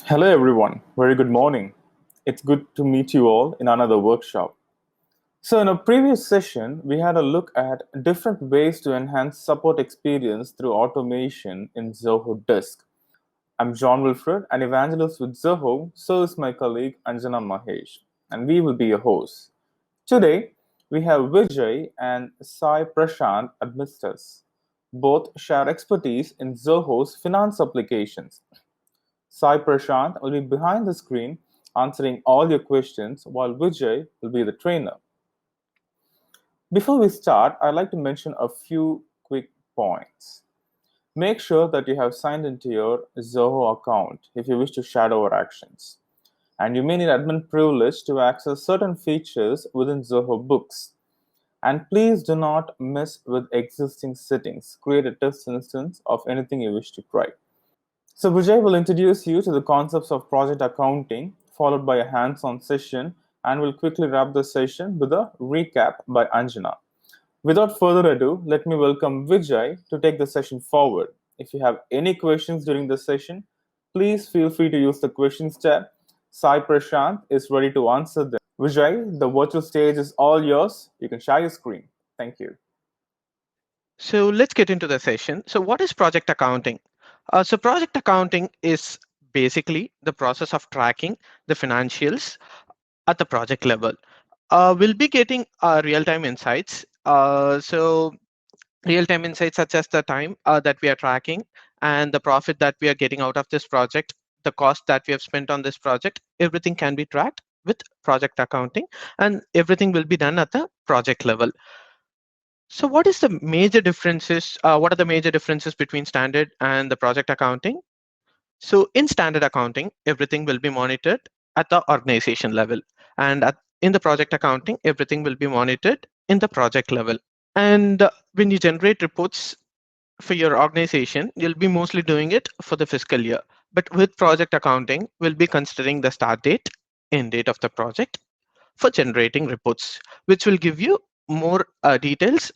Hello, everyone. Very good morning. It's good to meet you all in another workshop. So, in a previous session, we had a look at different ways to enhance support experience through automation in Zoho Disk. I'm John Wilfred, an evangelist with Zoho, so is my colleague Anjana Mahesh, and we will be your hosts. Today, we have Vijay and Sai Prashant amidst us. Both share expertise in Zoho's finance applications. Sai Prashant will be behind the screen answering all your questions while Vijay will be the trainer. Before we start, I'd like to mention a few quick points. Make sure that you have signed into your Zoho account if you wish to shadow our actions. And you may need admin privilege to access certain features within Zoho Books. And please do not mess with existing settings. Create a test instance of anything you wish to try. So Vijay will introduce you to the concepts of project accounting, followed by a hands-on session, and will quickly wrap the session with a recap by Anjana. Without further ado, let me welcome Vijay to take the session forward. If you have any questions during the session, please feel free to use the questions tab. Sai Prashant is ready to answer them. Vijay, the virtual stage is all yours. You can share your screen. Thank you. So let's get into the session. So what is project accounting? So project accounting is basically the process of tracking the financials at the project level. We'll be getting real-time insights. So real-time insights such as the time that we are tracking and the profit that we are getting out of this project, the cost that we have spent on this project, everything can be tracked with project accounting, and everything will be done at the project level. So what is the major differences? What are the major differences between standard and the project accounting? So in standard accounting, everything will be monitored at the organization level. And in the project accounting, everything will be monitored in the project level. And when you generate reports for your organization, you'll be mostly doing it for the fiscal year. But with project accounting, we'll be considering the start date, end date of the project for generating reports, which will give you more details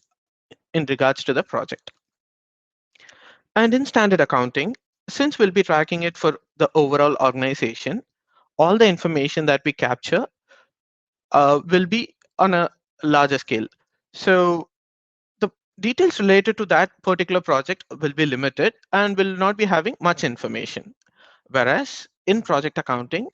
in regards to the project. And in standard accounting, since we'll be tracking it for the overall organization, all the information that we capture will be on a larger scale. So the details related to that particular project will be limited and will not be having much information. Whereas in project accounting,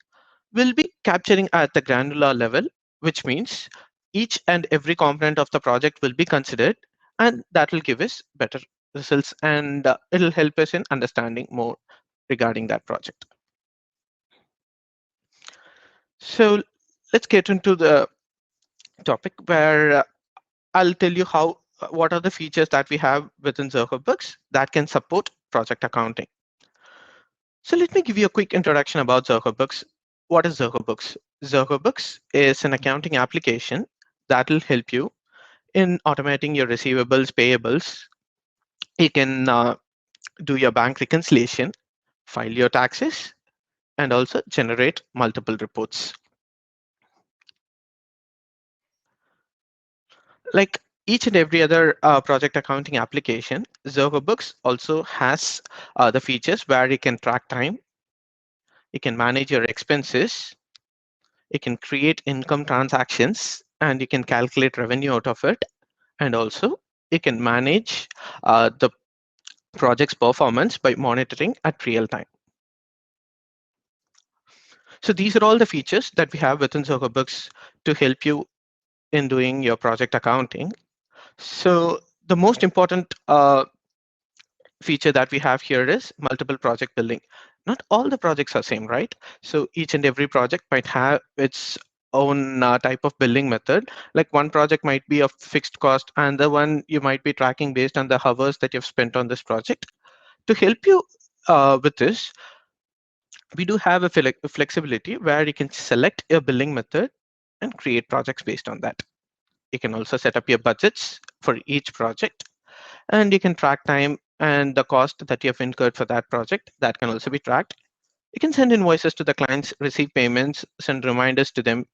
we'll be capturing at the granular level, which means each and every component of the project will be considered, and that will give us better results, and it'll help us in understanding more regarding that project. So let's get into the topic where I'll tell you how what are the features that we have within Zoho Books that can support project accounting. So let me give you a quick introduction about Zoho Books. What is Zoho Books? Zoho Books is an accounting application that will help you in automating your receivables, payables. You can do your bank reconciliation, file your taxes, and also generate multiple reports. Like each and every other project accounting application, Zoho Books also has the features where you can track time, you can manage your expenses, you can create income transactions, and you can calculate revenue out of it. And also, you can manage the project's performance by monitoring at real time. So these are all the features that we have within Zoho Books to help you in doing your project accounting. So the most important feature that we have here is multiple project billing. Not all the projects are same, right? So each and every project might have its own type of billing method. Like one project might be a fixed cost, and the one you might be tracking based on the hours that you've spent on this project. To help you with this, we do have a flexibility where you can select a billing method and create projects based on that. You can also set up your budgets for each project, and you can track time and the cost that you have incurred for that project. That can also be tracked. You can send invoices to the clients, receive payments, send reminders to them.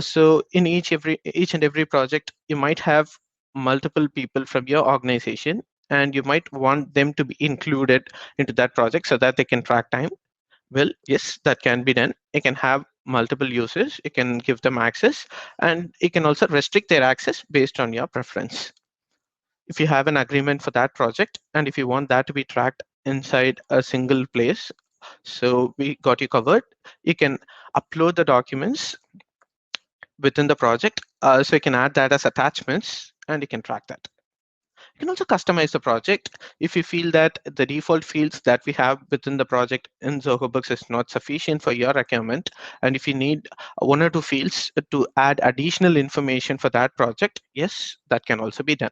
So in each and every project, you might have multiple people from your organization, and you might want them to be included into that project so that they can track time. Well, yes, that can be done. It can have multiple users. You can give them access, and you can also restrict their access based on your preference. If you have an agreement for that project, and if you want that to be tracked inside a single place, so we got you covered. You can upload the documents within the project. So you can add that as attachments, and you can track that. You can also customize the project if you feel that the default fields that we have within the project in Zoho Books is not sufficient for your requirement. And if you need one or two fields to add additional information for that project, yes, that can also be done.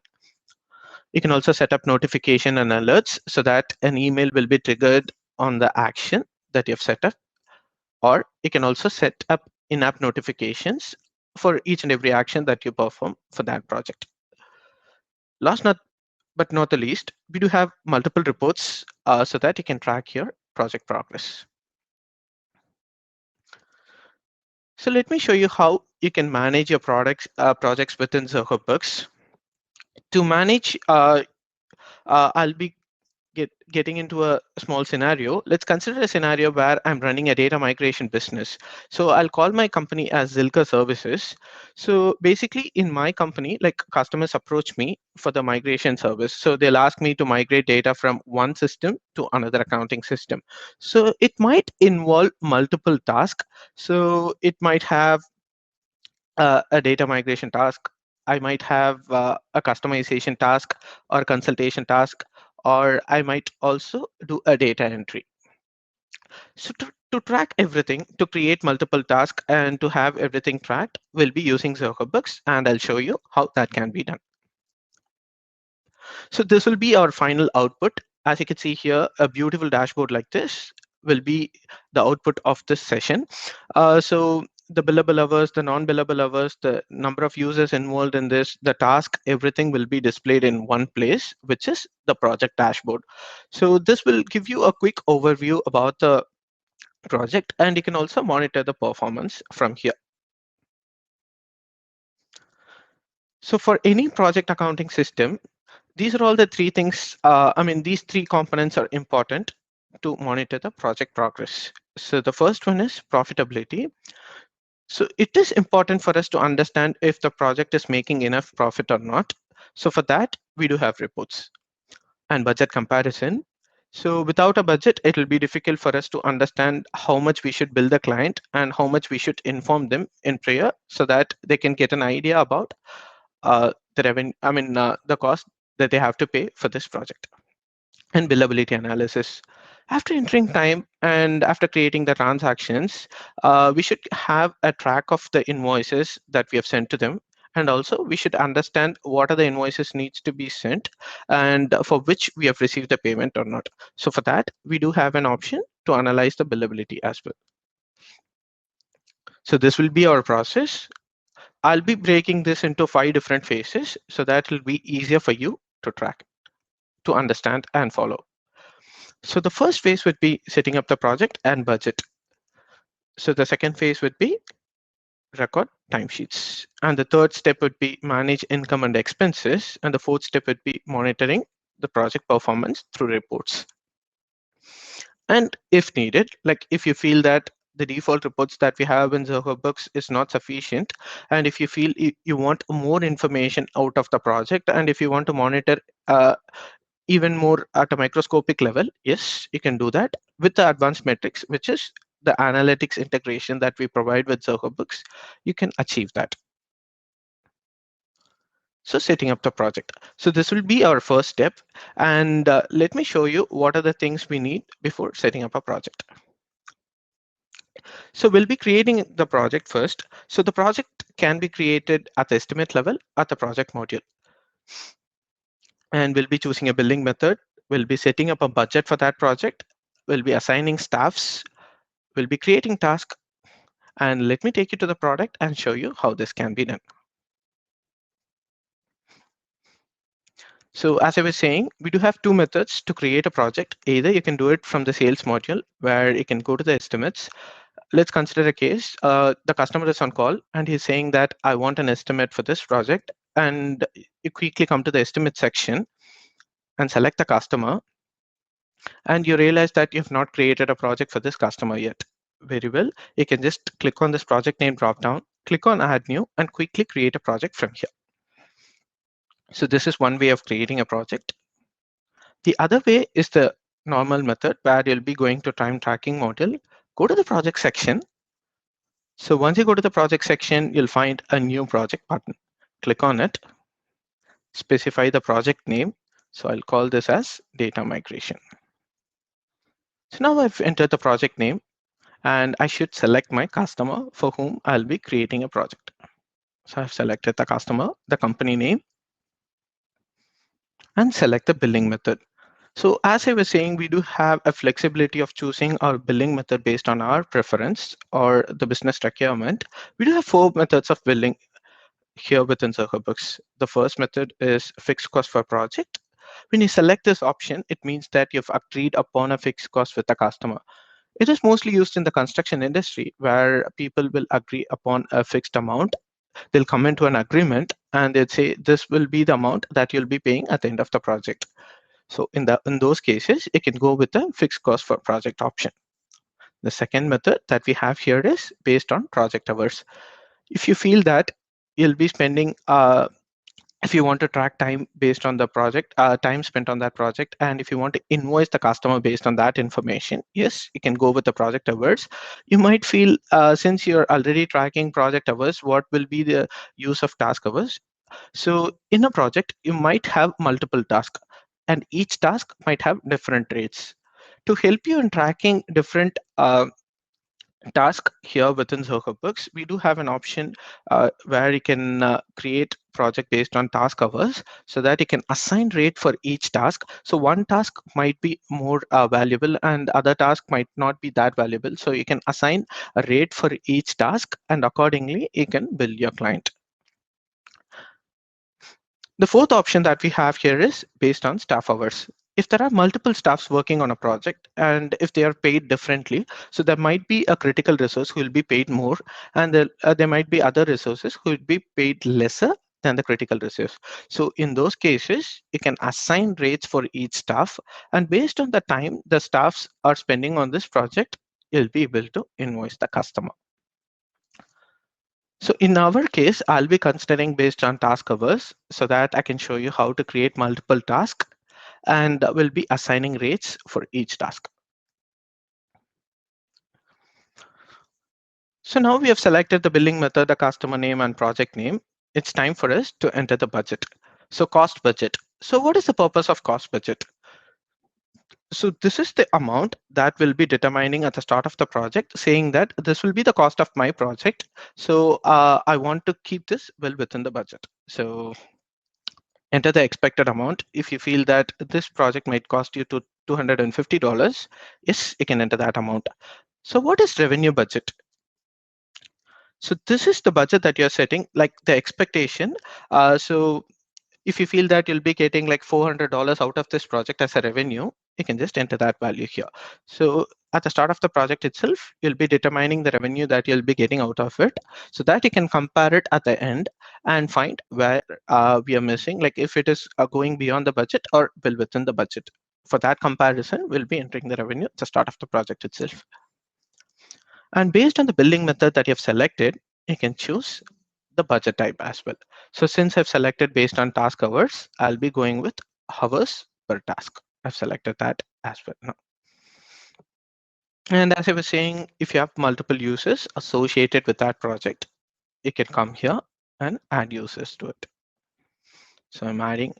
You can also set up notification and alerts so that an email will be triggered on the action that you've set up. Or you can also set up in-app notifications for each and every action that you perform for that project. Last but not the least, we do have multiple reports so that you can track your project progress. So let me show you how you can manage your projects within Zoho Books. To manage, I'll be getting into a small scenario. Let's consider a scenario where I'm running a data migration business. So I'll call my company as Zilka Services. So basically in my company, like customers approach me for the migration service. So they'll ask me to migrate data from one system to another accounting system. So it might involve multiple tasks. So it might have a data migration task. I might have a customization task or consultation task, or I might also do a data entry. So to track everything, to create multiple tasks and to have everything tracked, we'll be using Zoho Books, and I'll show you how that can be done. So this will be our final output. As you can see here, a beautiful dashboard like this will be the output of this session. So the billable hours, the non-billable hours, the number of users involved in this, the task, everything will be displayed in one place, which is the project dashboard. So this will give you a quick overview about the project, and you can also monitor the performance from here. So for any project accounting system, these are all the three things. These three components are important to monitor the project progress. So the first one is profitability. So it is important for us to understand if the project is making enough profit or not. So for that, we do have reports and budget comparison. So without a budget, it will be difficult for us to understand how much we should bill the client and how much we should inform them in prayer so that they can get an idea about the revenue, the cost that they have to pay for this project. And billability analysis. After entering time and after creating the transactions, we should have a track of the invoices that we have sent to them. And also we should understand what are the invoices needs to be sent and for which we have received the payment or not. So for that, we do have an option to analyze the billability as well. So this will be our process. I'll be breaking this into 5 different phases so that it'll be easier for you to track, to understand and follow. So the first phase would be setting up the project and budget. So the second phase would be record timesheets. And the third step would be manage income and expenses. And the fourth step would be monitoring the project performance through reports. And if needed, like if you feel that the default reports that we have in Zoho Books is not sufficient, and if you feel you want more information out of the project, and if you want to monitor even more at a microscopic level, yes, you can do that with the advanced metrics, which is the analytics integration that we provide with Zoho Books. You can achieve that. So setting up the project. So this will be our first step. And let me show you what are the things we need before setting up a project. So we'll be creating the project first. So the project can be created at the estimate level at the project module. And we'll be choosing a billing method. We'll be setting up a budget for that project. We'll be assigning staffs. We'll be creating tasks. And let me take you to the product and show you how this can be done. So as I was saying, we do have two methods to create a project. Either you can do it from the sales module where you can go to the estimates. Let's consider a case. The customer is on call and he's saying that I want an estimate for this project. And you quickly come to the estimate section and select the customer. and you realize that you've not created a project for this customer yet. Very well, you can just click on this project name dropdown, click on add new, and quickly create a project from here. So this is one way of creating a project. The other way is the normal method where you'll be going to time tracking module, go to the project section. So once you go to the project section, you'll find a new project button. Click on it, specify the project name. So I'll call this as data migration. So now I've entered the project name and I should select my customer for whom I'll be creating a project. So I've selected the customer, the company name, and select the billing method. So as I was saying, we do have a flexibility of choosing our billing method based on our preference or the business requirement. We do have 4 methods of billing here within Zoho Books. The first method is fixed cost for project. When you select this option, it means that you've agreed upon a fixed cost with the customer. It is mostly used in the construction industry where people will agree upon a fixed amount. They'll come into an agreement and they'll say this will be the amount that you'll be paying at the end of the project. So in those cases, you can go with the fixed cost for project option. The second method that we have here is based on project hours. If you feel that you'll be spending if you want to track time based on the project, time spent on that project, and if you want to invoice the customer based on that information, yes, you can go with the project hours. You might feel since you're already tracking project hours, what will be the use of task hours? So in a project, you might have multiple tasks, and each task might have different rates. To help you in tracking different task here within Zoho Books, we do have an option where you can create project based on task hours so that you can assign rate for each task. So one task might be more valuable and other task might not be that valuable. So you can assign a rate for each task and accordingly you can bill your client. The fourth option that we have here is based on staff hours. If there are multiple staffs working on a project and if they are paid differently, so there might be a critical resource who will be paid more, and there might be other resources who will be paid lesser than the critical resource. So in those cases, you can assign rates for each staff, and based on the time the staffs are spending on this project, you'll be able to invoice the customer. So in our case, I'll be considering based on task hours so that I can show you how to create multiple tasks and we'll be assigning rates for each task. So now we have selected the billing method, the customer name and project name. It's time for us to enter the budget. So cost budget. So what is the purpose of cost budget? So this is the amount that will be determining at the start of the project, saying that this will be the cost of my project. So I want to keep this well within the budget. So enter the expected amount. If you feel that this project might cost you to $250, yes, you can enter that amount. So what is revenue budget? So this is the budget that you're setting, like the expectation. So if you feel that you'll be getting like $400 out of this project as a revenue, you can just enter that value here. So at the start of the project itself, you'll be determining the revenue that you'll be getting out of it so that you can compare it at the end and find where we are missing, like if it is going beyond the budget or well within the budget. For that comparison, we'll be entering the revenue at the start of the project itself. And based on the billing method that you've selected, you can choose the budget type as well. So since I've selected based on task hours, I'll be going with hours per task. I've selected that as well now. And as I was saying, if you have multiple users associated with that project, you can come here and add users to it. So I'm adding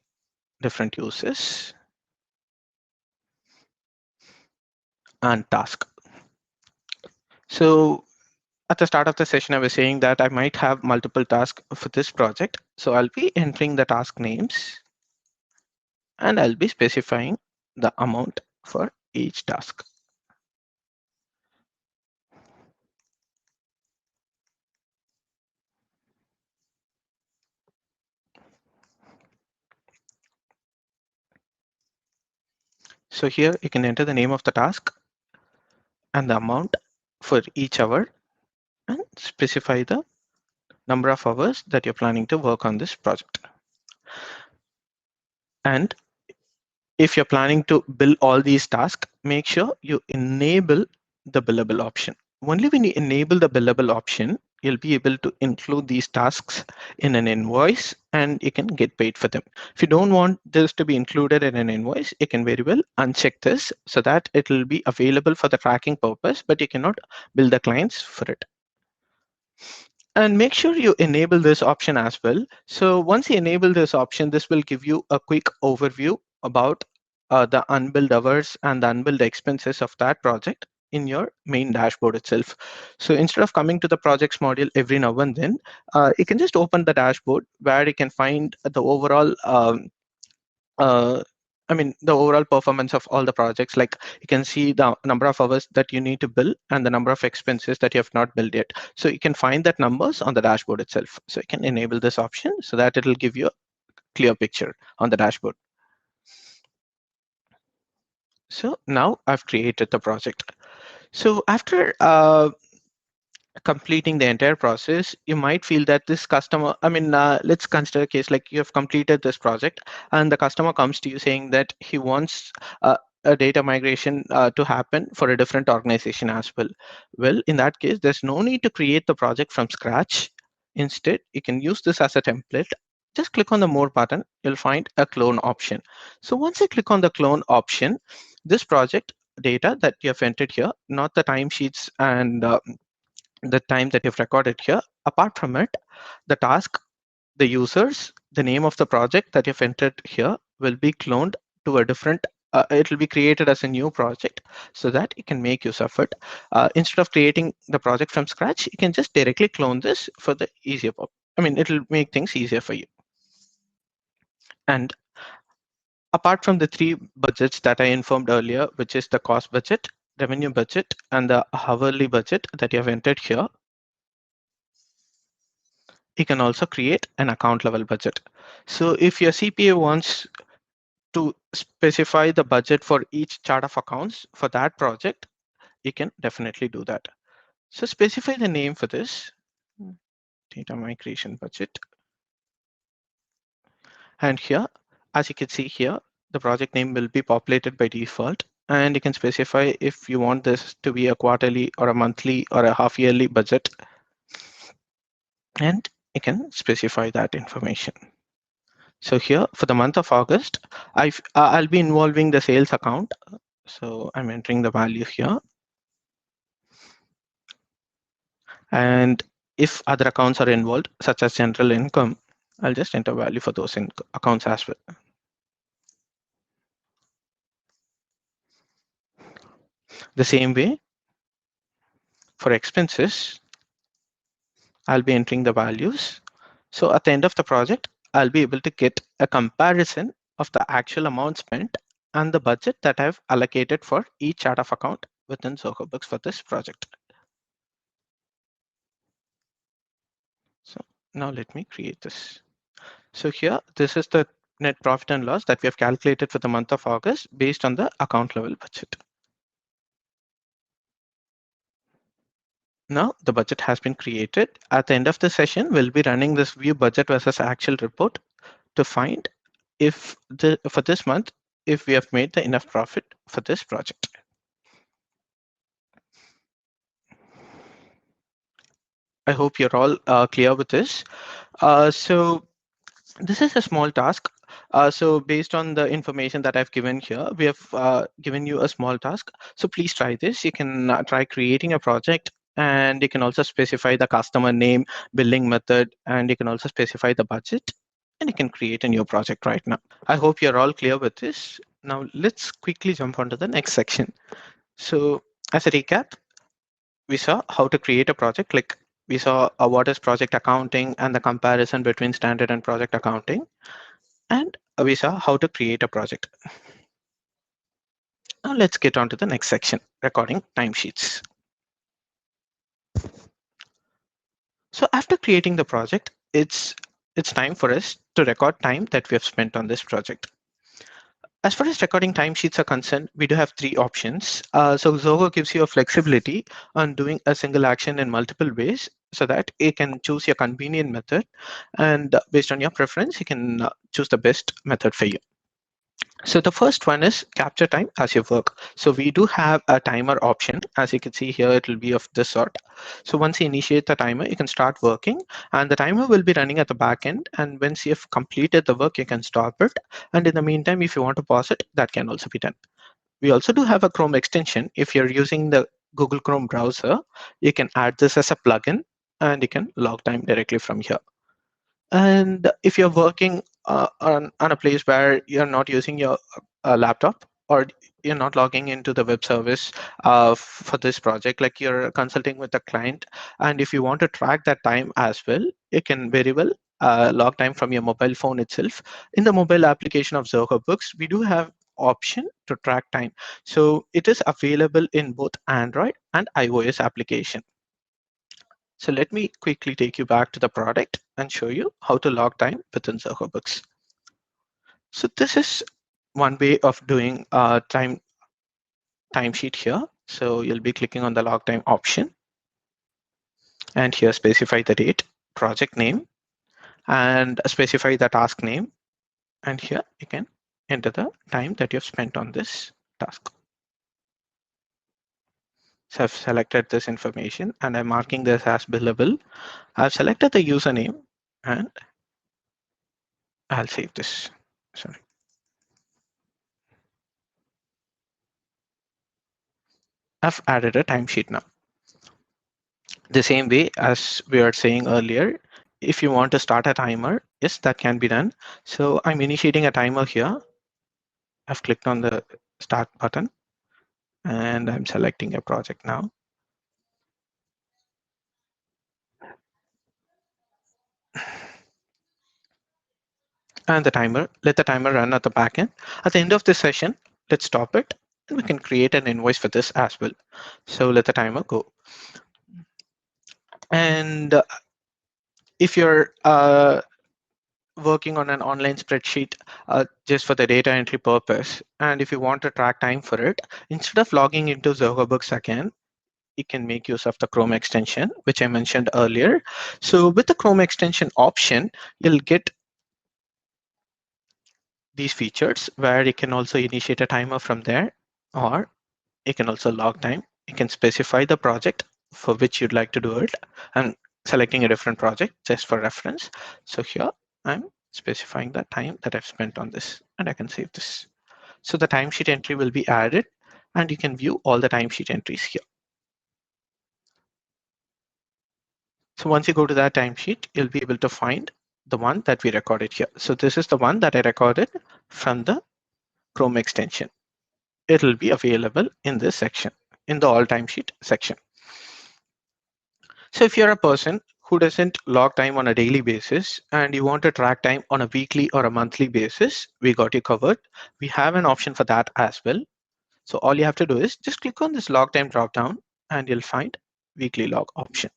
different users and task. So at the start of the session, I was saying that I might have multiple tasks for this project. So I'll be entering the task names and I'll be specifying the amount for each task. So here you can enter the name of the task and the amount for each hour and specify the number of hours that you're planning to work on this project. And if you're planning to bill all these tasks, make sure you enable the billable option. Only when you enable the billable option, you'll be able to include these tasks in an invoice and you can get paid for them. If you don't want this to be included in an invoice, you can very well uncheck this so that it will be available for the tracking purpose, but you cannot bill the clients for it. And make sure you enable this option as well. So once you enable this option, this will give you a quick overview about the unbilled hours and the unbilled expenses of that project in your main dashboard itself. So instead of coming to the projects module every now and then, you can just open the dashboard where you can find the overall uh, the overall performance of all the projects. Like you can see the number of hours that you need to bill and the number of expenses that you have not billed yet. So you can find that numbers on the dashboard itself. So you can enable this option so that it will give you a clear picture on the dashboard. So now I've created the project. So after completing the entire process, you might feel that this customer, let's consider a case like you have completed this project and the customer comes to you saying that he wants a data migration to happen for a different organization as well. Well, in that case, there's no need to create the project from scratch. Instead, you can use this as a template. Just click on the more button, you'll find a clone option. So once you click on the clone option, this project data that you have entered here, not the timesheets and the time that you've recorded here. Apart from it, the task, the users, the name of the project that you've entered here will be cloned to a different, it will be created as a new project so that you can make use of it. Instead of creating the project from scratch, you can just directly clone this for the easier part. It'll make things easier for you. And apart from the three budgets that I informed earlier, which is the cost budget, revenue budget, and the hourly budget that you have entered here, you can also create an account level budget. So if your CPA wants to specify the budget for each chart of accounts for that project, you can definitely do that. So specify the name for this, data migration budget. And here, as you can see here, the project name will be populated by default. And you can specify if you want this to be a quarterly or a monthly or a half yearly budget. And you can specify that information. So here for the month of August, I'll be involving the sales account. So I'm entering the value here. And if other accounts are involved, such as general income, I'll just enter value for those accounts as well. The same way for expenses, I'll be entering the values. So at the end of the project, I'll be able to get a comparison of the actual amount spent and the budget that I've allocated for each chart of account within Zoho Books for this project. So now let me create this. So here, this is the net profit and loss that we have calculated for the month of August based on the account level budget. Now the budget has been created. At the end of the session, we'll be running this view budget versus actual report to find if for this month, if we have made the enough profit for this project. I hope you're all clear with this. So this is a small task. So based on the information that I've given here, we have given you a small task. So please try this. You can try creating a project, and you can also specify the customer name, billing method, and you can also specify the budget, and you can create a new project right now. I hope you're all clear with this. Now let's quickly jump on to the next section. So as a recap, we saw how to create a project. Like we saw what is project accounting and the comparison between standard and project accounting. And we saw how to create a project. Now let's get on to the next section, recording timesheets. So after creating the project, it's time for us to record time that we have spent on this project. As far as recording timesheets are concerned, we do have three options. So Zoho gives you a flexibility on doing a single action in multiple ways so that you can choose your convenient method. And based on your preference, you can choose the best method for you. So the first one is capture time as you work. So we do have a timer option. As you can see here, it will be of this sort. So once you initiate the timer, you can start working and the timer will be running at the back end. And once you've completed the work, you can stop it. And in the meantime, if you want to pause it, that can also be done. We also do have a Chrome extension. If you're using the Google Chrome browser, you can add this as a plugin and you can log time directly from here. And if you're working on a place where you're not using your laptop or you're not logging into the web service for this project, like you're consulting with a client, and if you want to track that time as well, you can very well log time from your mobile phone itself. In the mobile application of Zoho Books, we do have option to track time. So it is available in both Android and iOS application. So let me quickly take you back to the product and show you how to log time within Zoho Books. So this is one way of doing a timesheet here. So you'll be clicking on the log time option and here specify the date, project name, and specify the task name. And here you can enter the time that you've spent on this task. So I've selected this information and I'm marking this as billable. I've selected the username and I'll save this. Sorry. I've added a timesheet now. The same way as we were saying earlier, if you want to start a timer, yes, that can be done. So I'm initiating a timer here. I've clicked on the start button and I'm selecting a project now. And let the timer run at the back end. At the end of this session, let's stop it and we can create an invoice for this as well. So let the timer go. And if you're working on an online spreadsheet just for the data entry purpose, and if you want to track time for it, instead of logging into Zoho Books again, you can make use of the Chrome extension, which I mentioned earlier. So with the Chrome extension option, you'll get these features where you can also initiate a timer from there, or you can also log time. You can specify the project for which you'd like to do it. I'm selecting a different project just for reference. So here I'm specifying the time that I've spent on this and I can save this. So the timesheet entry will be added and you can view all the timesheet entries here. So once you go to that timesheet, you'll be able to find the one that we recorded here. So this is the one that I recorded from the Chrome extension. It'll be available in this section, in the all timesheet section. So if you're a person who doesn't log time on a daily basis and you want to track time on a weekly or a monthly basis, we got you covered. We have an option for that as well. So all you have to do is just click on this log time dropdown and you'll find weekly log option.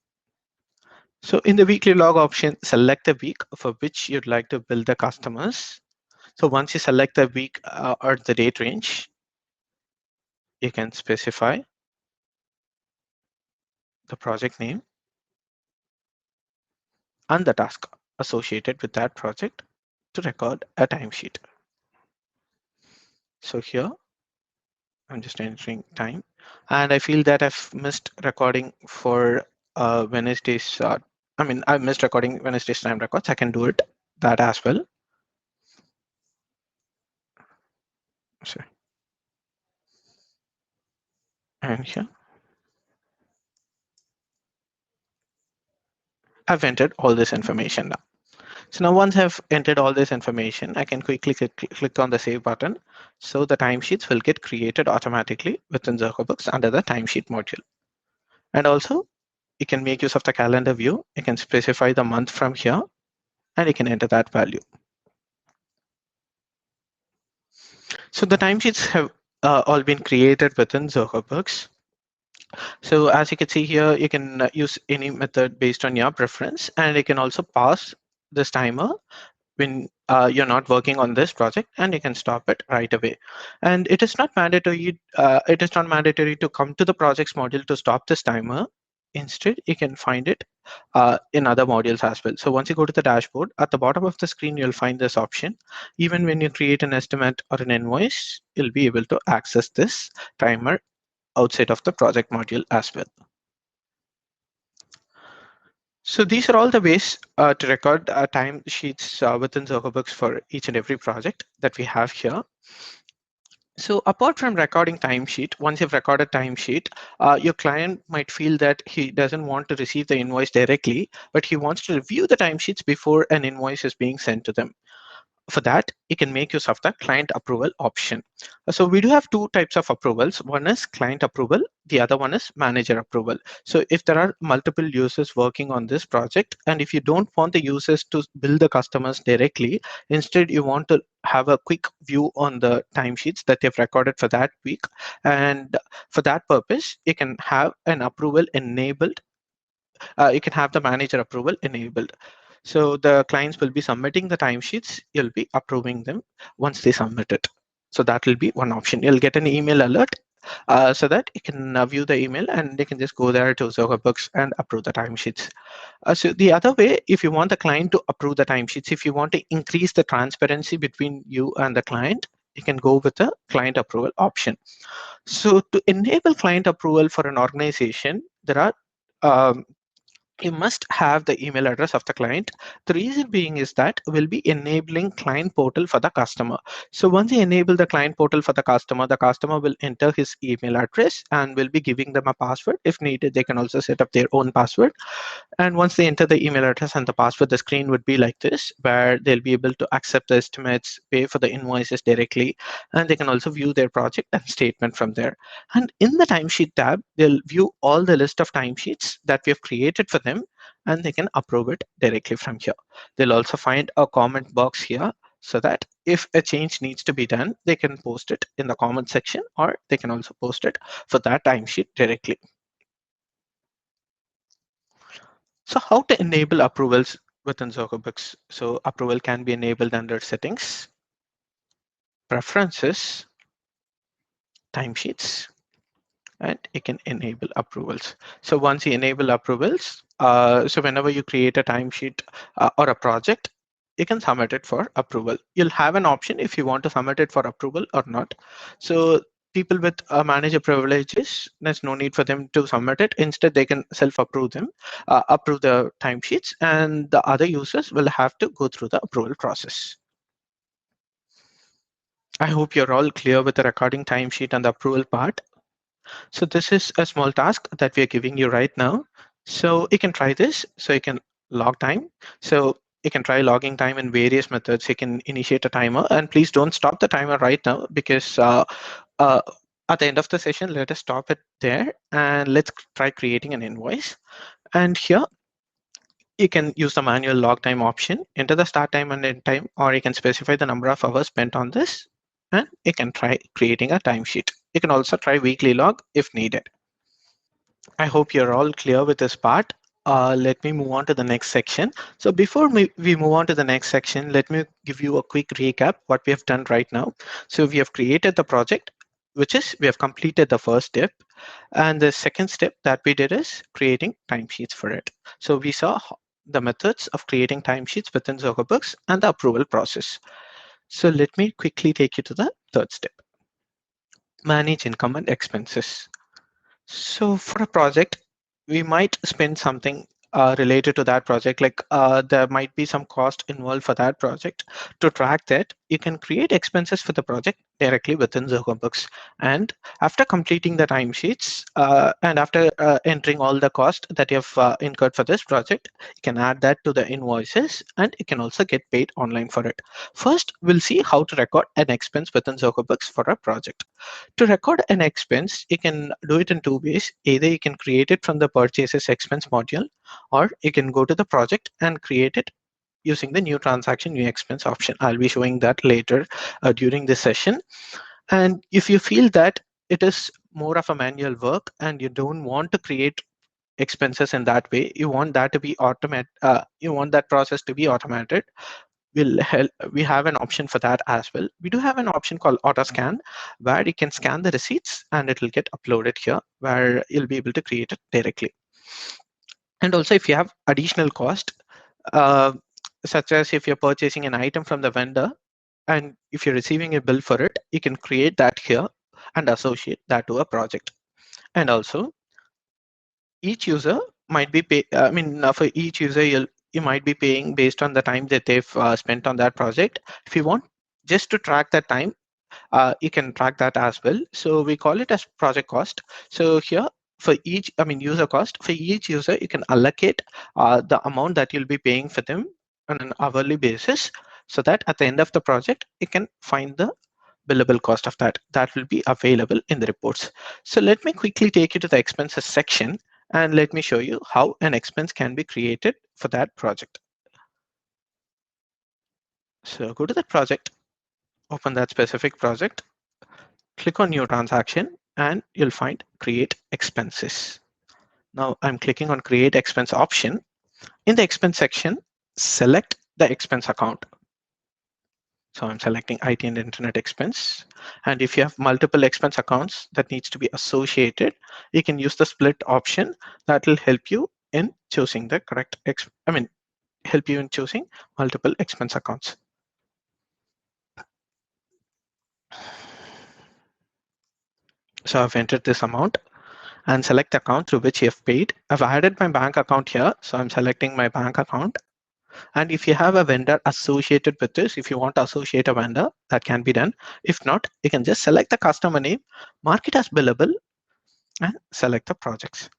So in the weekly log option, select the week for which you'd like to bill the customers. So once you select the week or the date range, you can specify the project name and the task associated with that project to record a timesheet. So here, I'm just entering time. And I feel that I've missed recording for Wednesday's, I missed recording Wednesday's time records. I can do it that as well. Sorry. And here, I've entered all this information now. So now once I've entered all this information, I can quickly click on the save button. So the timesheets will get created automatically within Zoho Books under the timesheet module. And also you can make use of the calendar view. You can specify the month from here and you can enter that value. So the timesheets have all been created within Zoho Books. So as you can see here, you can use any method based on your preference, and you can also pause this timer when you're not working on this project, and you can stop it right away. And it is not mandatory. It is not mandatory to come to the projects module to stop this timer. Instead, you can find it in other modules as well. So once you go to the dashboard, at the bottom of the screen, you'll find this option. Even when you create an estimate or an invoice, you'll be able to access this timer outside of the project module as well. So these are all the ways to record time sheets within Zoho Books for each and every project that we have here. So apart from recording timesheet, once you've recorded timesheet, your client might feel that he doesn't want to receive the invoice directly, but he wants to review the timesheets before an invoice is being sent to them. For that, you can make use of the client approval option. So we do have two types of approvals. One is client approval, the other one is manager approval. So if there are multiple users working on this project, and if you don't want the users to bill the customers directly, instead you want to have a quick view on the timesheets that they've recorded for that week. And for that purpose, you can have an approval enabled. You can have the manager approval enabled. So the clients will be submitting the timesheets. You'll be approving them once they submit it. So that will be one option. You'll get an email alert so that you can view the email and they can just go there to Zoho Books and approve the timesheets. So the other way, if you want the client to approve the timesheets, if you want to increase the transparency between you and the client, you can go with the client approval option. So to enable client approval for an organization, there are you must have the email address of the client. The reason being is that we'll be enabling client portal for the customer. So once you enable the client portal for the customer will enter his email address and will be giving them a password. If needed, they can also set up their own password. And once they enter the email address and the password, the screen would be like this, where they'll be able to accept the estimates, pay for the invoices directly, and they can also view their project and statement from there. And in the timesheet tab, they'll view all the list of timesheets that we have created for them, and they can approve it directly from here. They'll also find a comment box here so that if a change needs to be done, they can post it in the comment section, or they can also post it for that timesheet directly. So how to enable approvals within Zoho Books? So approval can be enabled under settings, preferences, timesheets, and you can enable approvals. So once you enable approvals, so whenever you create a timesheet or a project, you can submit it for approval. You'll have an option if you want to submit it for approval or not. So people with manager privileges, there's no need for them to submit it. Instead, they can self-approve them, approve the timesheets, and the other users will have to go through the approval process. I hope you're all clear with the recording timesheet and the approval part. So this is a small task that we are giving you right now. So you can try this. So you can log time. So you can try logging time in various methods. You can initiate a timer, and please don't stop the timer right now, because uh, at the end of the session, let us stop it there and let's try creating an invoice. And here you can use the manual log time option, enter the start time and end time, or you can specify the number of hours spent on this, and you can try creating a timesheet. You can also try weekly log if needed. I hope you're all clear with this part. Let me move on to the next section. So before we move on to the next section, let me give you a quick recap what we have done right now. So we have created the project, which is we have completed the first step. And the second step that we did is creating timesheets for it. So we saw the methods of creating timesheets within Zoho Books and the approval process. So let me quickly take you to the third step, manage income and expenses. So for a project, we might spend something related to that project, like there might be some cost involved for that project. To track that, you can create expenses for the project directly within Zoho Books. And after completing the timesheets and after entering all the cost that you have incurred for this project, you can add that to the invoices and you can also get paid online for it. First, we'll see how to record an expense within Zoho Books for a project. To record an expense, you can do it in two ways. Either you can create it from the purchases expense module, or you can go to the project and create it using the new transaction, new expense option. I'll be showing that later during this session. And if you feel that it is more of a manual work and you don't want to create expenses in that way, you want that to be you want that process to be automated, we have an option for that as well. We do have an option called auto scan, where you can scan the receipts and it will get uploaded here, where you'll be able to create it directly. And also if you have additional cost, uh, such as if you're purchasing an item from the vendor and if you're receiving a bill for it, you can create that here and associate that to a project. And also each user might be for each user you might be paying based on the time that they've spent on that project. If you want just to track that time, you can track that as well. So we call it as project cost. So here for each, user cost, for each user, you can allocate the amount that you'll be paying for them on an hourly basis, so that at the end of the project, you can find the billable cost of that. That will be available in the reports. So let me quickly take you to the expenses section and let me show you how an expense can be created for that project. So go to that project, open that specific project, click on new transaction, and you'll find create expenses. Now I'm clicking on create expense option. In the expense section, select the expense account. So I'm selecting IT and internet expense. And if you have multiple expense accounts that needs to be associated, you can use the split option. That will help you in choosing the correct, help you in choosing multiple expense accounts. So I've entered this amount and select the account through which you have paid. I've added my bank account here. So I'm selecting my bank account. And if you have a vendor associated with this, if you want to associate a vendor, that can be done. If not, you can just select the customer name, mark it as billable, and select the projects.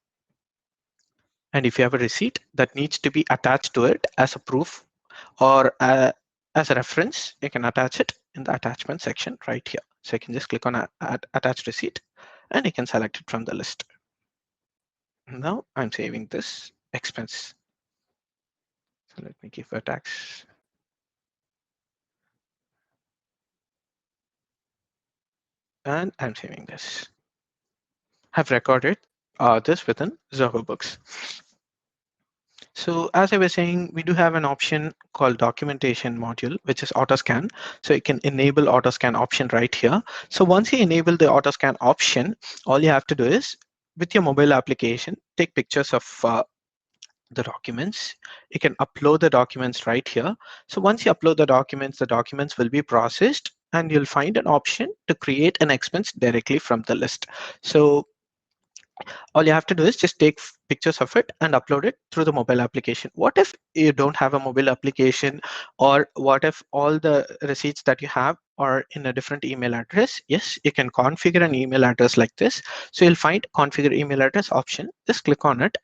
And if you have a receipt that needs to be attached to it as a proof or as a reference, you can attach it in the attachment section right here. So you can just click on attach receipt and you can select it from the list. Now I'm saving this expense. So let me give a tax. And I'm saving this. Have recorded this within Zoho Books. So as I was saying, we do have an option called documentation module, which is AutoScan. So you can enable AutoScan option right here. So once you enable the AutoScan option, all you have to do is with your mobile application, take pictures of the documents. You can upload the documents right here. So once you upload the documents will be processed and you'll find an option to create an expense directly from the list. So all you have to do is just take pictures of it and upload it through the mobile application. What if you don't have a mobile application, or what if all the receipts that you have are in a different email address? Yes, you can configure an email address like this. So you'll find configure email address option. Just click on it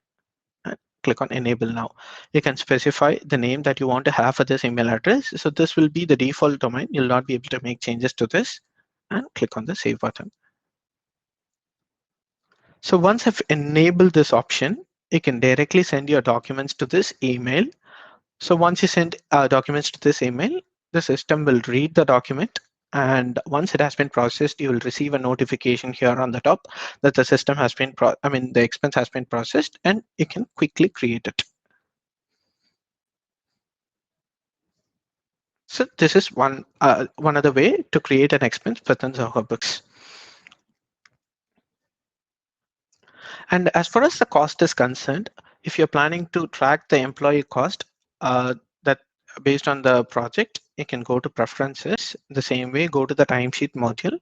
and click on enable now. You can specify the name that you want to have for this email address. So this will be the default domain. You'll not be able to make changes to this, and click on the save button. So once I've enabled this option, you can directly send your documents to this email. So once you send documents to this email, the system will read the document. And once it has been processed, you will receive a notification here on the top that the system has been, the expense has been processed, and you can quickly create it. So this is one other way to create an expense within Zoho Books. And as far as the cost is concerned, if you're planning to track the employee cost, that based on the project, you can go to preferences. The same way, go to the timesheet module,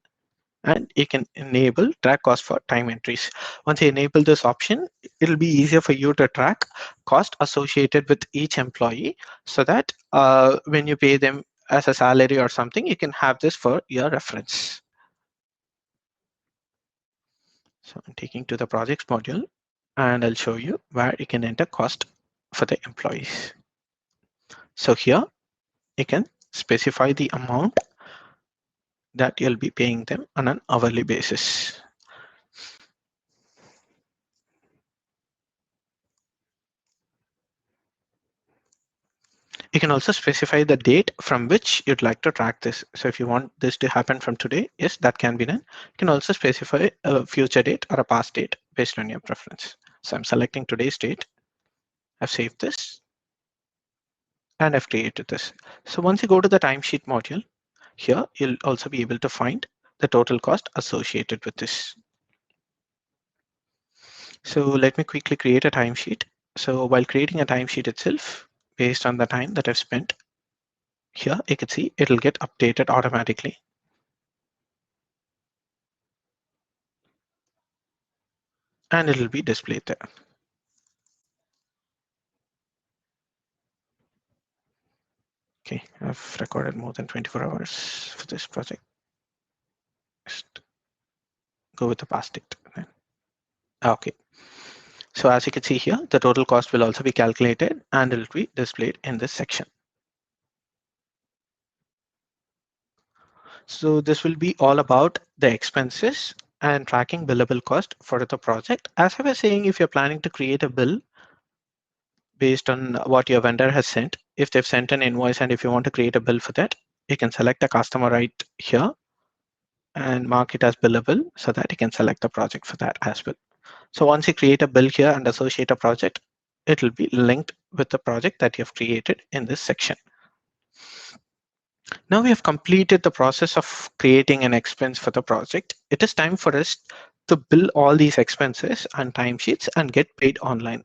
and you can enable track cost for time entries. Once you enable this option, it'll be easier for you to track cost associated with each employee, so that when you pay them as a salary or something, you can have this for your reference. So I'm taking to the projects module, and I'll show you where you can enter cost for the employees. So here you can specify the amount that you'll be paying them on an hourly basis. You can also specify the date from which you'd like to track this. So if you want this to happen from today, yes, that can be done. You can also specify a future date or a past date based on your preference. So I'm selecting today's date. I've saved this, and I've created this. So once you go to the timesheet module, here you'll also be able to find the total cost associated with this. So let me quickly create a timesheet. So while creating a timesheet itself, based on the time that I've spent here, you can see it'll get updated automatically. And it'll be displayed there. Okay, I've recorded more than 24 hours for this project. Just go with the past date. Okay, so as you can see here, the total cost will also be calculated and it will be displayed in this section. So this will be all about the expenses and tracking billable cost for the project. As I was saying, if you're planning to create a bill based on what your vendor has sent, if they've sent an invoice and if you want to create a bill for that, you can select a customer right here and mark it as billable so that you can select the project for that as well. So once you create a bill here and associate a project, it will be linked with the project that you have created in this section. Now we have completed the process of creating an expense for the project. It is time for us to bill all these expenses and timesheets and get paid online.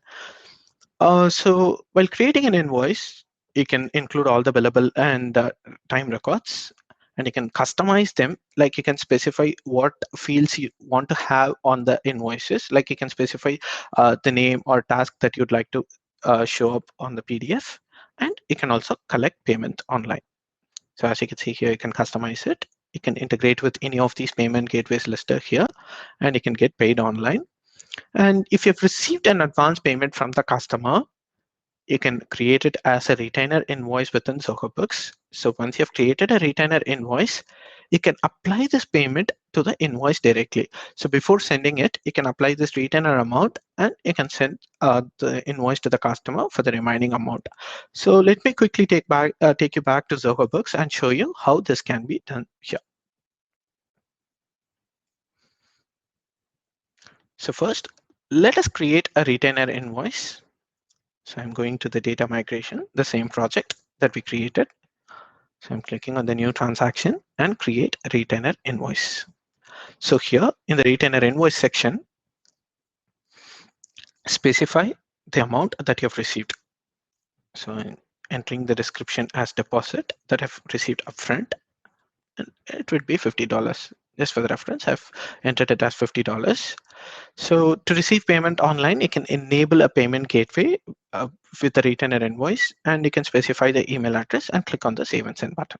So while creating an invoice, you can include all the billable and time records, and you can customize them. Like you can specify what fields you want to have on the invoices. Like you can specify the name or task that you'd like to show up on the PDF, and you can also collect payment online. So as you can see here, you can customize it. You can integrate with any of these payment gateways listed here, and you can get paid online. And if you've received an advance payment from the customer, you can create it as a retainer invoice within Zoho Books. So once you've created a retainer invoice, you can apply this payment to the invoice directly. So before sending it, you can apply this retainer amount and you can send the invoice to the customer for the remaining amount. So let me quickly take you back to Zoho Books and show you how this can be done here. So first, let us create a retainer invoice. So I'm going to the data migration, the same project that we created. So I'm clicking on the new transaction and create a retainer invoice. So here in the retainer invoice section, specify the amount that you have received. So I'm entering the description as deposit that I've received upfront, and it would be $50. Just for the reference, I've entered it as $50. So to receive payment online, you can enable a payment gateway with the retainer invoice, and you can specify the email address and click on the save and send button.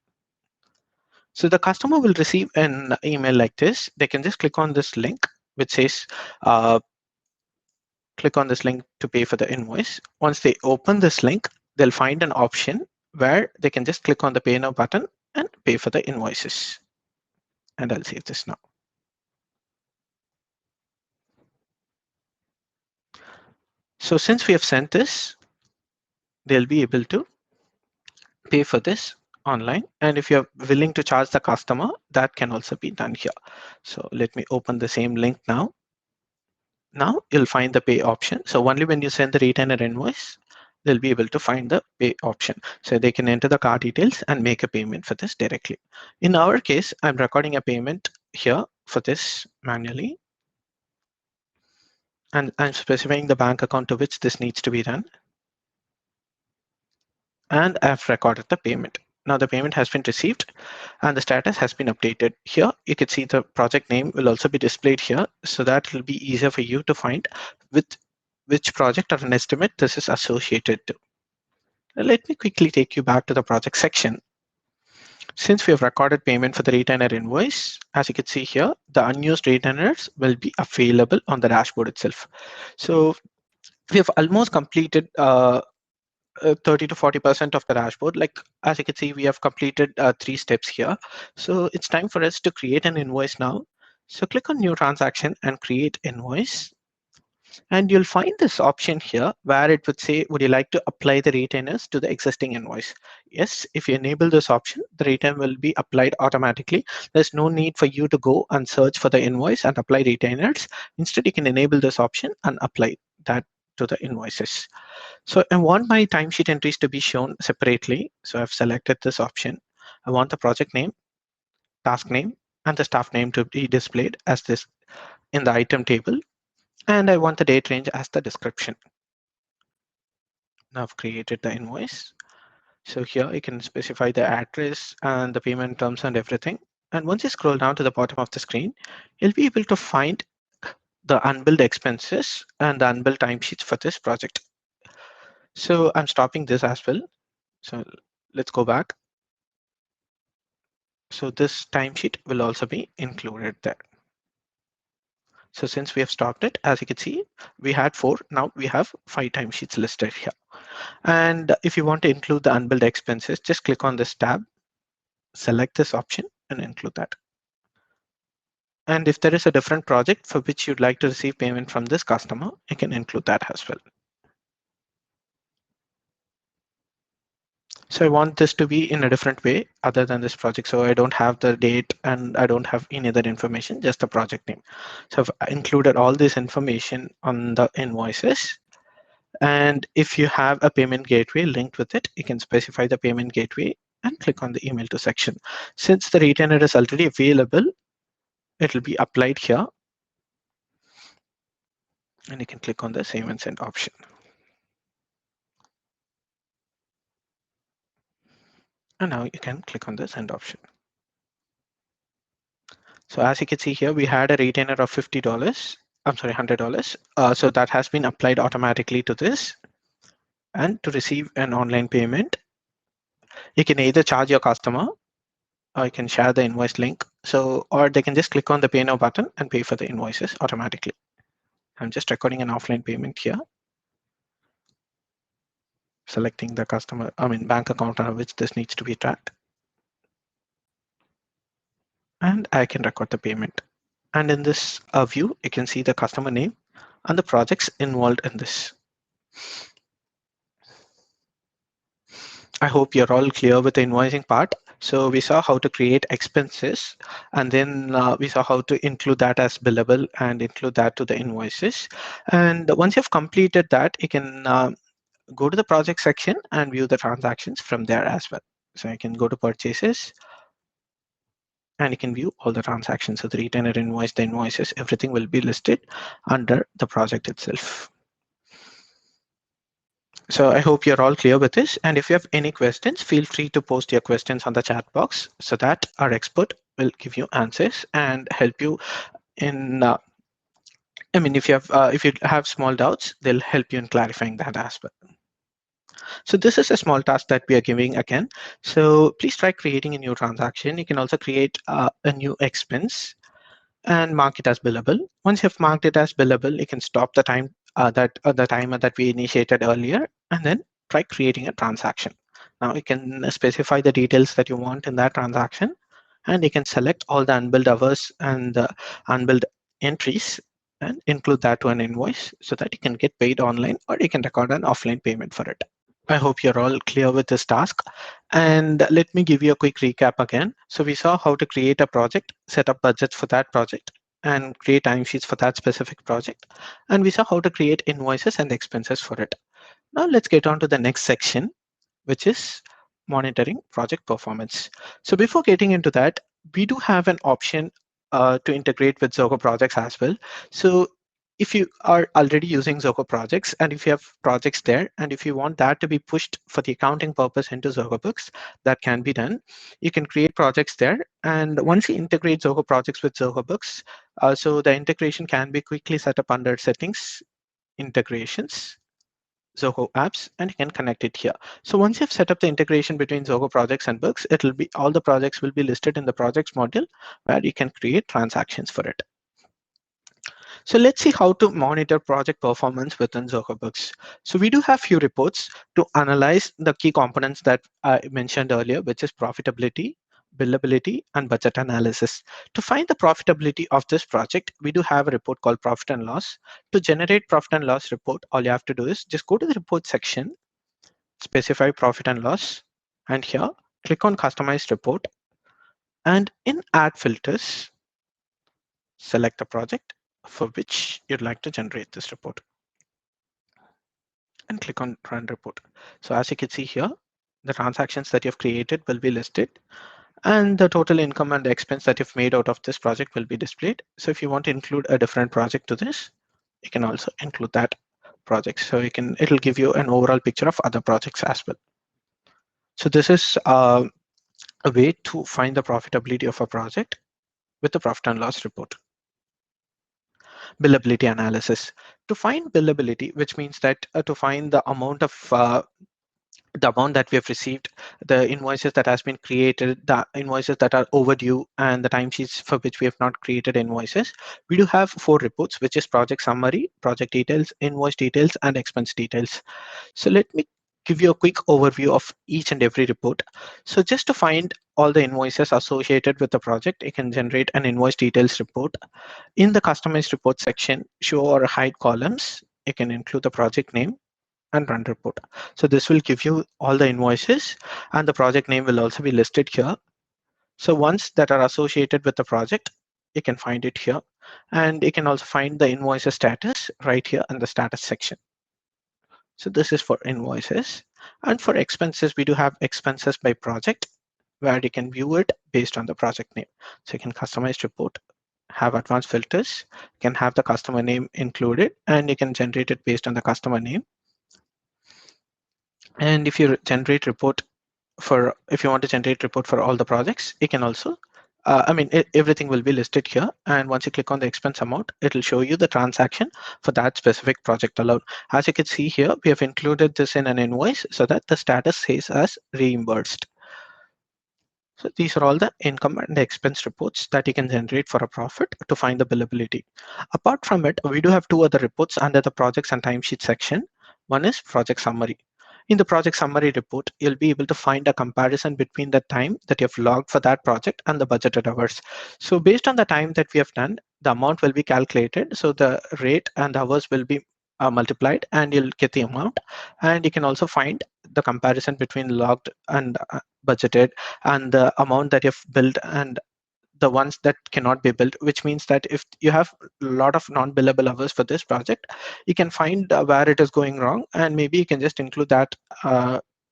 So the customer will receive an email like this. They can just click on this link, which says, click on this link to pay for the invoice. Once they open this link, they'll find an option where they can just click on the pay now button and pay for the invoices. And I'll save this now. So since we have sent this, they'll be able to pay for this online. And if you're willing to charge the customer, that can also be done here. So let me open the same link now. Now you'll find the pay option. So only when you send the retainer invoice, they'll be able to find the pay option. So they can enter the card details and make a payment for this directly. In our case, I'm recording a payment here for this manually. And I'm specifying the bank account to which this needs to be done. And I've recorded the payment. Now the payment has been received and the status has been updated. Here you can see the project name will also be displayed here, so that will be easier for you to find with which project or an estimate this is associated to. Let me quickly take you back to the project section. Since we have recorded payment for the retainer invoice, as you can see here, the unused retainers will be available on the dashboard itself. So we have almost completed 30 to 40% of the dashboard. Like as you can see, we have completed 3 steps here. So it's time for us to create an invoice now. So click on new transaction and create invoice. And you'll find this option here where it would say, would you like to apply the retainers to the existing invoice? Yes, if you enable this option, the retainer will be applied automatically. There's no need for you to go and search for the invoice and apply retainers. Instead, you can enable this option and apply that to the invoices. So I want my timesheet entries to be shown separately. So I've selected this option. I want the project name, task name, and the staff name to be displayed as this in the item table. And I want the date range as the description. Now I've created the invoice. So here you can specify the address and the payment terms and everything. And once you scroll down to the bottom of the screen, you'll be able to find the unbilled expenses and the unbilled timesheets for this project. So I'm stopping this as well. So let's go back. So this timesheet will also be included there. So since we have stopped it, as you can see, we had 4. Now we have 5 timesheets listed here. And if you want to include the unbilled expenses, just click on this tab, select this option and include that. And if there is a different project for which you'd like to receive payment from this customer, you can include that as well. So I want this to be in a different way other than this project. So I don't have the date and I don't have any other information, just the project name. So I've included all this information on the invoices. And if you have a payment gateway linked with it, you can specify the payment gateway and click on the email to section. Since the retainer is already available, it will be applied here. And you can click on the save and send option. And now you can click on the send option. So as you can see here, we had a retainer of $50. I'm sorry, $100. So that has been applied automatically to this. And to receive an online payment, you can either charge your customer or you can share the invoice link. So, or they can just click on the pay now button and pay for the invoices automatically. I'm just recording an offline payment here. Selecting the bank account on which this needs to be tracked. And I can record the payment. And in this view, you can see the customer name and the projects involved in this. I hope you're all clear with the invoicing part. So we saw how to create expenses, and then we saw how to include that as billable and include that to the invoices. And once you've completed that, you can go to the project section and view the transactions from there as well. So you can go to purchases and you can view all the transactions. So the retainer invoice, the invoices, everything will be listed under the project itself. So I hope you're all clear with this. And if you have any questions, feel free to post your questions on the chat box so that our expert will give you answers and help you in, if you have small doubts, they'll help you in clarifying that as well. So this is a small task that we are giving again. So please try creating a new transaction. You can also create a new expense and mark it as billable. Once you've marked it as billable, you can stop the the timer that we initiated earlier, and then try creating a transaction. Now you can specify the details that you want in that transaction, and you can select all the unbilled hours and the unbilled entries and include that to an invoice so that you can get paid online or you can record an offline payment for it. I hope you're all clear with this task. And let me give you a quick recap again. So we saw how to create a project, set up budgets for that project, and create timesheets for that specific project. And we saw how to create invoices and expenses for it. Now let's get on to the next section, which is monitoring project performance. So before getting into that, we do have an option to integrate with Zoho projects as well. So if you are already using Zoho projects and if you have projects there, and if you want that to be pushed for the accounting purpose into Zoho Books, that can be done. You can create projects there. And once you integrate Zoho projects with Zoho Books, so the integration can be quickly set up under settings, integrations, Zoho apps, and you can connect it here. So once you've set up the integration between Zoho projects and books, it'll be all the projects will be listed in the projects module where you can create transactions for it. So let's see how to monitor project performance within Zoho Books. So we do have few reports to analyze the key components that I mentioned earlier, which is profitability, billability, and budget analysis. To find the profitability of this project, we do have a report called profit and loss. To generate profit and loss report, all you have to do is just go to the report section, specify profit and loss, and here click on customize report, and in add filters, select the project for which you'd like to generate this report and click on run report. So as you can see here, the transactions that you've created will be listed and the total income and expense that you've made out of this project will be displayed. So if you want to include a different project to this, you can also include that project. So it'll give you an overall picture of other projects as well. So this is a way to find the profitability of a project with the profit and loss report. Billability analysis. To find billability, which means that to find the amount that we have received, the invoices that has been created, the invoices that are overdue, and the timesheets for which we have not created invoices. We do have 4 reports, which is project summary, project details, invoice details, and expense details. So let me give you a quick overview of each and every report. So just to find all the invoices associated with the project, you can generate an invoice details report. In the customized report section, show or hide columns, you can include the project name and run report. So this will give you all the invoices, and the project name will also be listed here. So ones that are associated with the project, you can find it here. And you can also find the invoices status right here in the status section. So this is for invoices. And for expenses, we do have expenses by project, where you can view it based on the project name. So you can customize report, have advanced filters, can have the customer name included, and you can generate it based on the customer name. And if you generate report if you want to generate report for all the projects, you can also everything will be listed here. And once you click on the expense amount, it will show you the transaction for that specific project alone. As you can see here, we have included this in an invoice so that the status says as reimbursed. So these are all the income and expense reports that you can generate for a profit to find the billability. Apart from it, we do have 2 other reports under the projects and timesheet section. One is project summary. In the project summary report, you'll be able to find a comparison between the time that you've logged for that project and the budgeted hours. So based on the time that we have done, the amount will be calculated. So the rate and the hours will be multiplied, and you'll get the amount. And you can also find the comparison between logged and budgeted, and the amount that you've billed and the ones that cannot be billed, which means that if you have a lot of non-billable hours for this project, you can find where it is going wrong, and maybe you can just include that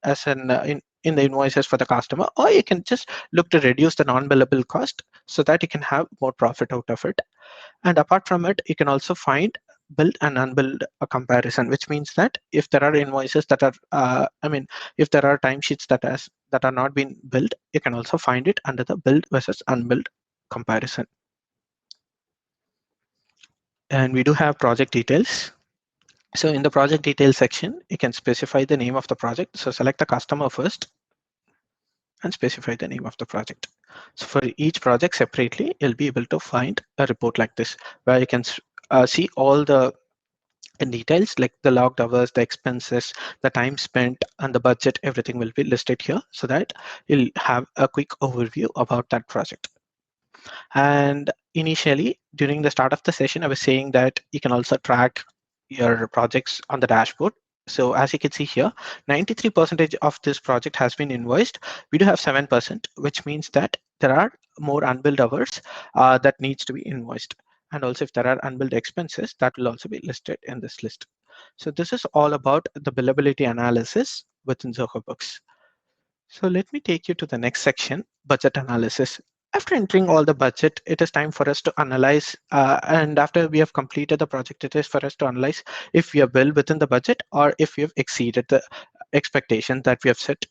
as in the invoices for the customer, or you can just look to reduce the non-billable cost so that you can have more profit out of it. And apart from it, you can also find billed and unbilled a comparison, which means that if there are invoices that are, if there are timesheets that are not being billed, you can also find it under the billed versus unbilled comparison. And we do have project details. So in the project details section, you can specify the name of the project. So select the customer first and specify the name of the project. So for each project separately, you'll be able to find a report like this, where you can see all the details like the logged hours, the expenses, the time spent, and the budget. Everything will be listed here so that you'll have a quick overview about that project. And initially, during the start of the session, I was saying that you can also track your projects on the dashboard. So as you can see here, 93% of this project has been invoiced. We do have 7%, which means that there are more unbilled hours that needs to be invoiced. And also if there are unbilled expenses, that will also be listed in this list. So this is all about the billability analysis within Zoho Books. So let me take you to the next section, budget analysis. After entering all the budget, it is time for us to analyze. And after we have completed the project, it is for us to analyze if we are well within the budget or if we have exceeded the expectation that we have set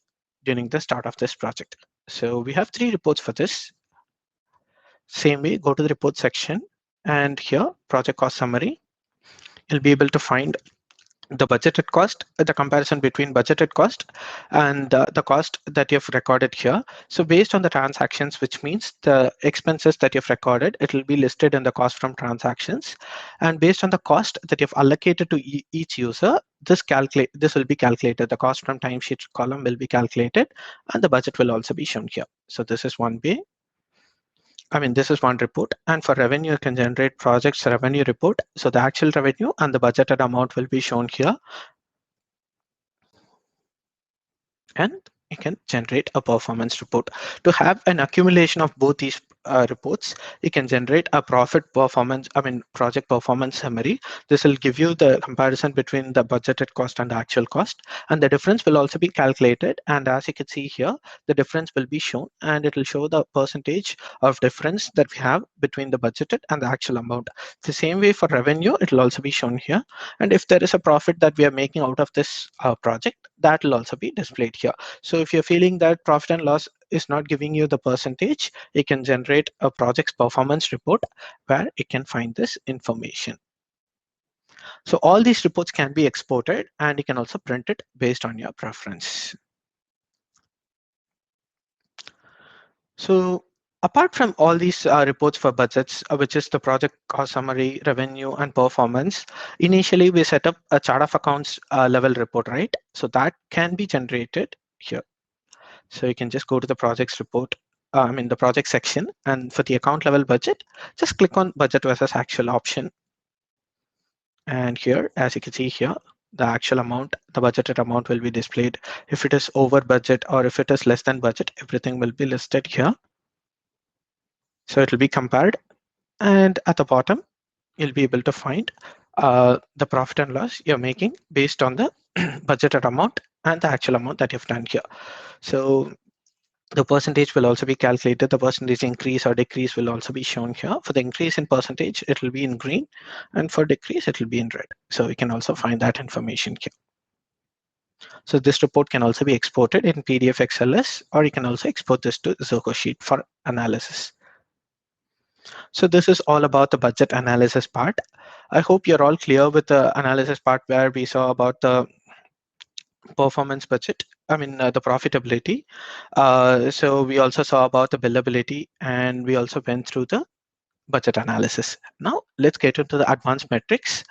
during the start of this project. So we have 3 reports for this. Same way, go to the report section, and here, project cost summary. You'll be able to find the budgeted cost, the comparison between budgeted cost and the cost that you've recorded here. So based on the transactions, which means the expenses that you've recorded, it will be listed in the cost from transactions. And based on the cost that you've allocated to each user, this will be calculated. The cost from timesheet column will be calculated, and the budget will also be shown here. So this is one way. This is one report. And for revenue, you can generate projects revenue report. So the actual revenue and the budgeted amount will be shown here. And you can generate a performance report. To have an accumulation of both these reports, you can generate a project performance summary. This will give you the comparison between the budgeted cost and the actual cost, and the difference will also be calculated. And as you can see here, the difference will be shown, and it will show the percentage of difference that we have between the budgeted and the actual amount. The same way for revenue, it will also be shown here. And if there is a profit that we are making out of this project, that will also be displayed here. So if you're feeling that profit and loss is not giving you the percentage, you can generate a project's performance report where you can find this information. So all these reports can be exported, and you can also print it based on your preference. So apart from all these reports for budgets, which is the project cost summary, revenue, and performance, initially we set up a chart of accounts level report, right? So that can be generated here. So you can just go to the projects report, the project section, and for the account level budget, just click on budget versus actual option. And here, as you can see here, the actual amount, the budgeted amount will be displayed. If it is over budget or if it is less than budget, everything will be listed here. So it will be compared. And at the bottom, you'll be able to find the profit and loss you're making based on the budgeted amount and the actual amount that you've done here. So the percentage will also be calculated. The percentage increase or decrease will also be shown here. For the increase in percentage, it will be in green, and for decrease, it will be in red. So you can also find that information here. So this report can also be exported in PDF XLS, or you can also export this to Zoho Sheet for analysis. So this is all about the budget analysis part. I hope you're all clear with the analysis part where we saw about the performance budget, the profitability. So we also saw about the billability, and we also went through the budget analysis. Now let's get into the advanced metrics.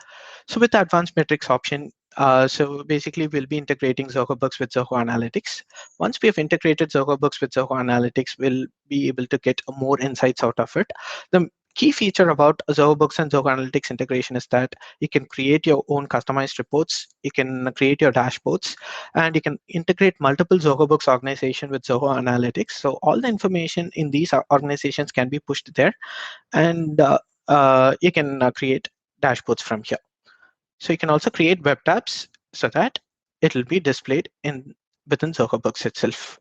So with the advanced metrics option, so basically we'll be integrating Zoho Books with Zoho Analytics. Once we have integrated Zoho Books with Zoho Analytics, we'll be able to get more insights out of it. The key feature about Zoho Books and Zoho Analytics integration is that you can create your own customized reports, you can create your dashboards, and you can integrate multiple Zoho Books organization with Zoho Analytics. So all the information in these organizations can be pushed there, and you can create dashboards from here. So you can also create web tabs so that it will be displayed within Zoho Books itself.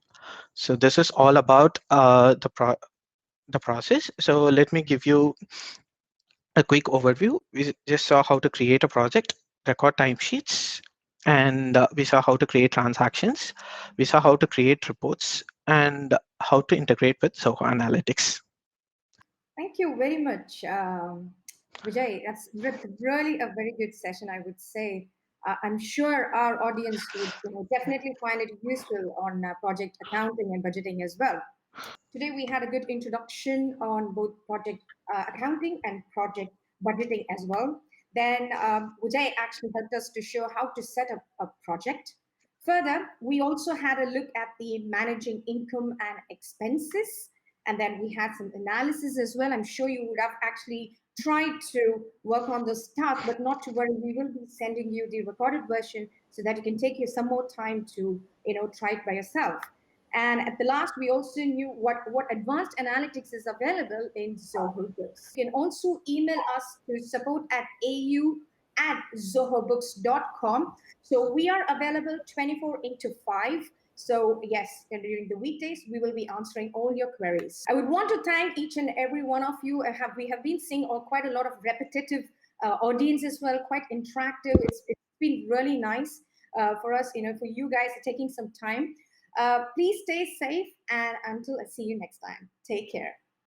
So this is all about the process. So let me give you a quick overview. We just saw how to create a project, record timesheets, and we saw how to create transactions. We saw how to create reports and how to integrate with Zoho Analytics. Thank you very much, Vijay. That's really a very good session, I would say. I'm sure our audience would definitely find it useful on project accounting and budgeting as well. Today, we had a good introduction on both project accounting and project budgeting as well. Then, Vijay actually helped us to show how to set up a project. Further, we also had a look at the managing income and expenses. And then we had some analysis as well. I'm sure you would have actually tried to work on this task, but not to worry. We will be sending you the recorded version so that you can take you some more time to try it by yourself. And at the last, we also knew what advanced analytics is available in Zoho Books. You can also email us to support@zohobooks.com. So we are available 24 into 5. So yes, and during the weekdays, we will be answering all your queries. I would want to thank each and every one of you. We have been seeing quite a lot of repetitive audience as well, quite interactive. It's been really nice for us, for you guys taking some time. Please stay safe, and until I see you next time, take care.